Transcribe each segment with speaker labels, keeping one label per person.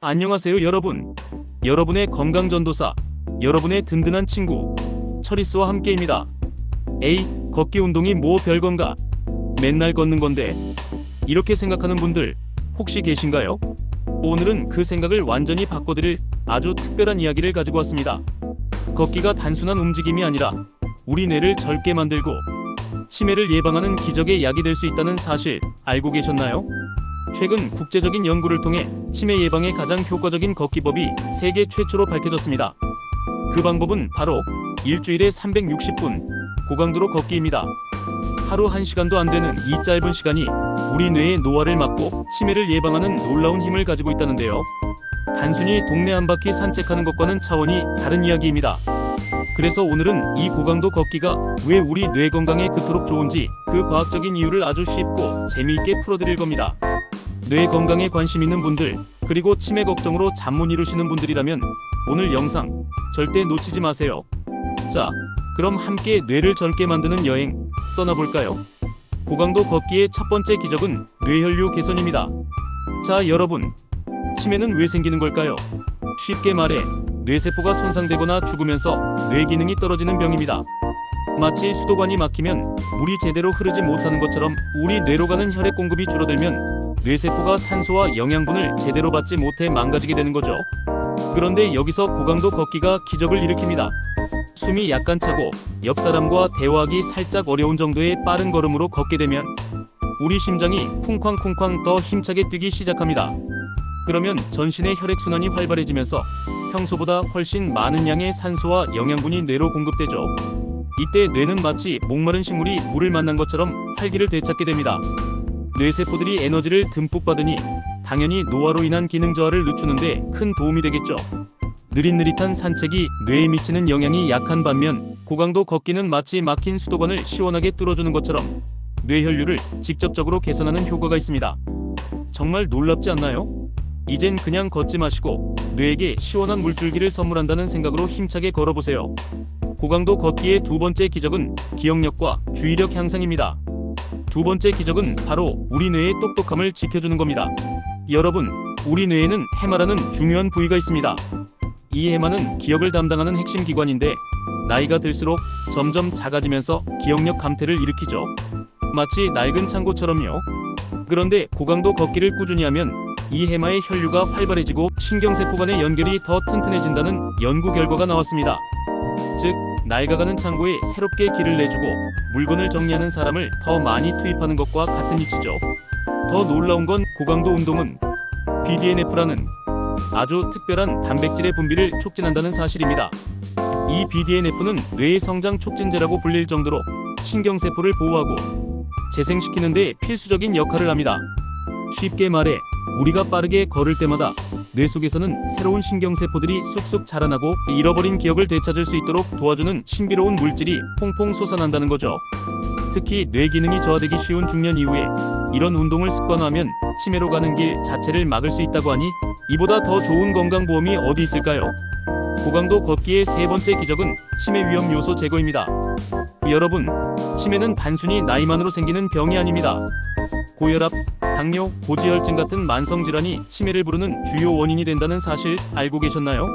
Speaker 1: 안녕하세요 여러분. 여러분의 건강전도사, 여러분의 든든한 친구 처리스와 함께입니다. 에이, 걷기 운동이 뭐 별건가? 맨날 걷는 건데. 이렇게 생각하는 분들 혹시 계신가요? 오늘은 그 생각을 완전히 바꿔드릴 아주 특별한 이야기를 가지고 왔습니다. 걷기가 단순한 움직임이 아니라 우리 뇌를 젊게 만들고 치매를 예방하는 기적의 약이 될 수 있다는 사실 알고 계셨나요? 최근 국제적인 연구를 통해 치매 예방에 가장 효과적인 걷기법이 세계 최초로 밝혀졌습니다. 그 방법은 바로 일주일에 360분 고강도로 걷기입니다. 하루 1시간도 안 되는 이 짧은 시간이 우리 뇌의 노화를 막고 치매를 예방하는 놀라운 힘을 가지고 있다는데요. 단순히 동네 한 바퀴 산책하는 것과는 차원이 다른 이야기입니다. 그래서 오늘은 이 고강도 걷기가 왜 우리 뇌 건강에 그토록 좋은지 그 과학적인 이유를 아주 쉽고 재미있게 풀어드릴 겁니다. 뇌 건강에 관심 있는 분들, 그리고 치매 걱정으로 잠 못 이루시는 분들이라면 오늘 영상 절대 놓치지 마세요. 자, 그럼 함께 뇌를 젊게 만드는 여행 떠나볼까요? 고강도 걷기의 첫 번째 기적은 뇌혈류 개선입니다. 자, 여러분, 치매는 왜 생기는 걸까요? 쉽게 말해 뇌세포가 손상되거나 죽으면서 뇌 기능이 떨어지는 병입니다. 마치 수도관이 막히면 물이 제대로 흐르지 못하는 것처럼 우리 뇌로 가는 혈액 공급이 줄어들면 뇌세포가 산소와 영양분을 제대로 받지 못해 망가지게 되는 거죠. 그런데 여기서 고강도 걷기가 기적을 일으킵니다. 숨이 약간 차고 옆 사람과 대화하기 살짝 어려운 정도의 빠른 걸음으로 걷게 되면 우리 심장이 쿵쾅쿵쾅 더 힘차게 뛰기 시작합니다. 그러면 전신의 혈액순환이 활발해지면서 평소보다 훨씬 많은 양의 산소와 영양분이 뇌로 공급되죠. 이때 뇌는 마치 목마른 식물이 물을 만난 것처럼 활기를 되찾게 됩니다. 뇌세포들이 에너지를 듬뿍 받으니 당연히 노화로 인한 기능 저하를 늦추는데 큰 도움이 되겠죠. 느릿느릿한 산책이 뇌에 미치는 영향이 약한 반면 고강도 걷기는 마치 막힌 수도관을 시원하게 뚫어주는 것처럼 뇌혈류를 직접적으로 개선하는 효과가 있습니다. 정말 놀랍지 않나요? 이젠 그냥 걷지 마시고 뇌에게 시원한 물줄기를 선물한다는 생각으로 힘차게 걸어보세요. 고강도 걷기의 두 번째 기적은 기억력과 주의력 향상입니다. 두 번째 기적은 바로 우리 뇌의 똑똑함을 지켜주는 겁니다. 여러분, 우리 뇌에는 해마라는 중요한 부위가 있습니다. 이 해마는 기억을 담당하는 핵심 기관인데 나이가 들수록 점점 작아지면서 기억력 감퇴를 일으키죠. 마치 낡은 창고처럼요. 그런데 고강도 걷기를 꾸준히 하면 이 해마의 혈류가 활발해지고 신경세포 간의 연결이 더 튼튼해진다는 연구 결과가 나왔습니다. 즉, 낡아가는 창고에 새롭게 길을 내주고 물건을 정리하는 사람을 더 많이 투입하는 것과 같은 이치죠. 더 놀라운 건 고강도 운동은 BDNF라는 아주 특별한 단백질의 분비를 촉진한다는 사실입니다. 이 BDNF는 뇌의 성장 촉진제라고 불릴 정도로 신경세포를 보호하고 재생시키는 데 필수적인 역할을 합니다. 쉽게 말해 우리가 빠르게 걸을 때마다 뇌 속에서는 새로운 신경세포들이 쑥쑥 자라나고 잃어버린 기억을 되찾을 수 있도록 도와주는 신비로운 물질이 퐁퐁 솟아난다는 거죠. 특히 뇌 기능이 저하되기 쉬운 중년 이후에 이런 운동을 습관화하면 치매로 가는 길 자체를 막을 수 있다고 하니 이보다 더 좋은 건강보험이 어디 있을까요? 고강도 걷기의 세 번째 기적은 치매 위험 요소 제거입니다. 여러분, 치매는 단순히 나이만으로 생기는 병이 아닙니다. 고혈압, 당뇨, 고지혈증 같은 만성질환이 치매를 부르는 주요 원인이 된다는 사실 알고 계셨나요?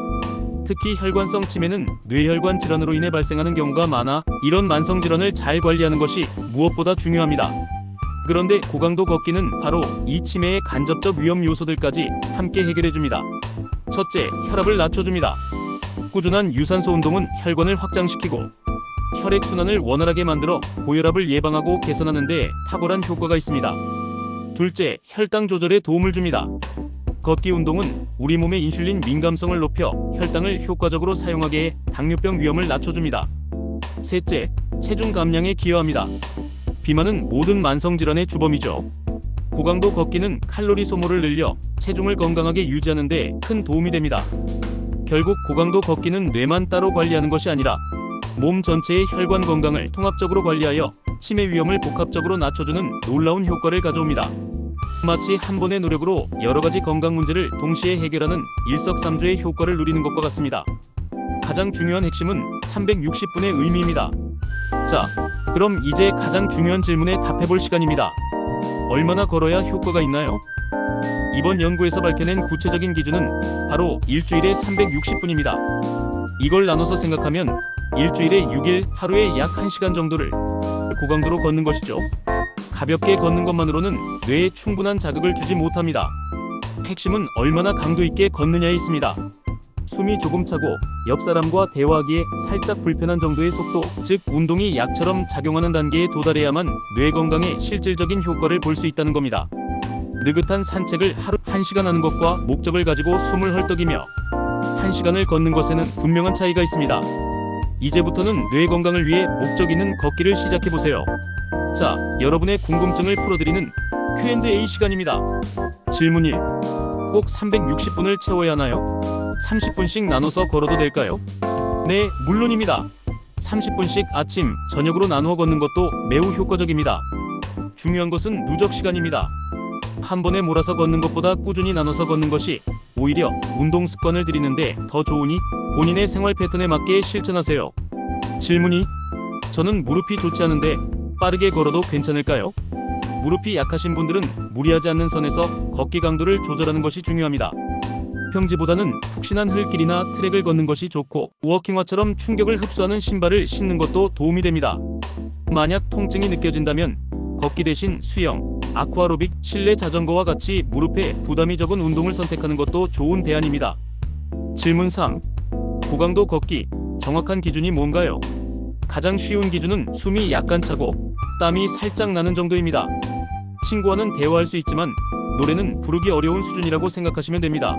Speaker 1: 특히 혈관성 치매는 뇌혈관 질환으로 인해 발생하는 경우가 많아 이런 만성질환을 잘 관리하는 것이 무엇보다 중요합니다. 그런데 고강도 걷기는 바로 이 치매의 간접적 위험 요소들까지 함께 해결해줍니다. 첫째, 혈압을 낮춰줍니다. 꾸준한 유산소 운동은 혈관을 확장시키고 혈액순환을 원활하게 만들어 고혈압을 예방하고 개선하는 데 탁월한 효과가 있습니다. 둘째, 혈당 조절에 도움을 줍니다. 걷기 운동은 우리 몸의 인슐린 민감성을 높여 혈당을 효과적으로 사용하게 해 당뇨병 위험을 낮춰줍니다. 셋째, 체중 감량에 기여합니다. 비만은 모든 만성질환의 주범이죠. 고강도 걷기는 칼로리 소모를 늘려 체중을 건강하게 유지하는 데 큰 도움이 됩니다. 결국 고강도 걷기는 뇌만 따로 관리하는 것이 아니라 몸 전체의 혈관 건강을 통합적으로 관리하여 치매 위험을 복합적으로 낮춰주는 놀라운 효과를 가져옵니다. 마치 한 번의 노력으로 여러 가지 건강 문제를 동시에 해결하는 일석삼조의 효과를 누리는 것과 같습니다. 가장 중요한 핵심은 360분의 의미입니다. 자, 그럼 이제 가장 중요한 질문에 답해볼 시간입니다. 얼마나 걸어야 효과가 있나요? 이번 연구에서 밝혀낸 구체적인 기준은 바로 일주일에 360분입니다. 이걸 나눠서 생각하면 일주일에 6일, 하루에 약 1시간 정도를 고강도로 걷는 것이죠. 가볍게 걷는 것만으로는 뇌에 충분한 자극을 주지 못합니다. 핵심은 얼마나 강도 있게 걷느냐에 있습니다. 숨이 조금 차고 옆 사람과 대화하기에 살짝 불편한 정도의 속도, 즉 운동이 약처럼 작용하는 단계에 도달해야만 뇌 건강에 실질적인 효과를 볼 수 있다는 겁니다. 느긋한 산책을 하루 1시간 하는 것과 목적을 가지고 숨을 헐떡이며 1시간을 걷는 것에는 분명한 차이가 있습니다. 이제부터는 뇌 건강을 위해 목적 있는 걷기를 시작해보세요. 자, 여러분의 궁금증을 풀어드리는 Q&A 시간입니다. 질문 1. 꼭 360분을 채워야 하나요? 30분씩 나눠서 걸어도 될까요? 네, 물론입니다. 30분씩 아침, 저녁으로 나누어 걷는 것도 매우 효과적입니다. 중요한 것은 누적 시간입니다. 한 번에 몰아서 걷는 것보다 꾸준히 나눠서 걷는 것이 오히려 운동 습관을 들이는데 더 좋으니 본인의 생활 패턴에 맞게 실천하세요. 질문 2. 저는 무릎이 좋지 않은데 빠르게 걸어도 괜찮을까요? 무릎이 약하신 분들은 무리하지 않는 선에서 걷기 강도를 조절하는 것이 중요합니다. 평지보다는 푹신한 흙길이나 트랙을 걷는 것이 좋고 워킹화처럼 충격을 흡수하는 신발을 신는 것도 도움이 됩니다. 만약 통증이 느껴진다면 걷기 대신 수영, 아쿠아로빅, 실내 자전거와 같이 무릎에 부담이 적은 운동을 선택하는 것도 좋은 대안입니다. 질문 3. 고강도 걷기, 정확한 기준이 뭔가요? 가장 쉬운 기준은 숨이 약간 차고 땀이 살짝 나는 정도입니다. 친구와는 대화할 수 있지만 노래는 부르기 어려운 수준이라고 생각하시면 됩니다.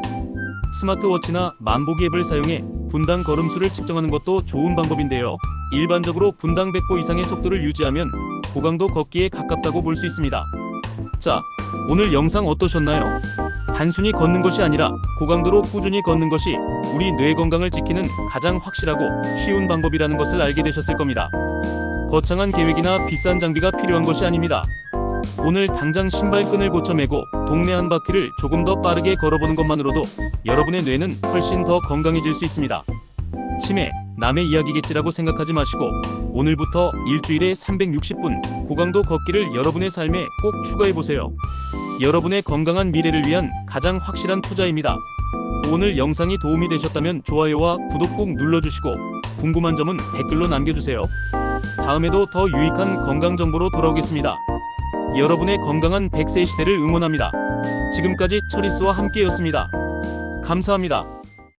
Speaker 1: 스마트워치나 만보기 앱을 사용해 분당 걸음수를 측정하는 것도 좋은 방법인데요. 일반적으로 분당 100보 이상의 속도를 유지하면 고강도 걷기에 가깝다고 볼 수 있습니다. 자, 오늘 영상 어떠셨나요? 단순히 걷는 것이 아니라 고강도로 꾸준히 걷는 것이 우리 뇌 건강을 지키는 가장 확실하고 쉬운 방법이라는 것을 알게 되셨을 겁니다. 거창한 계획이나 비싼 장비가 필요한 것이 아닙니다. 오늘 당장 신발끈을 고쳐 매고 동네 한 바퀴를 조금 더 빠르게 걸어보는 것만으로도 여러분의 뇌는 훨씬 더 건강해질 수 있습니다. 치매, 남의 이야기겠지라고 생각하지 마시고 오늘부터 일주일에 360분 고강도 걷기를 여러분의 삶에 꼭 추가해보세요. 여러분의 건강한 미래를 위한 가장 확실한 투자입니다. 오늘 영상이 도움이 되셨다면 좋아요와 구독 꼭 눌러주시고 궁금한 점은 댓글로 남겨주세요. 다음에도 더 유익한 건강 정보로 돌아오겠습니다. 여러분의 건강한 100세 시대를 응원합니다. 지금까지 처리스와 함께였습니다. 감사합니다.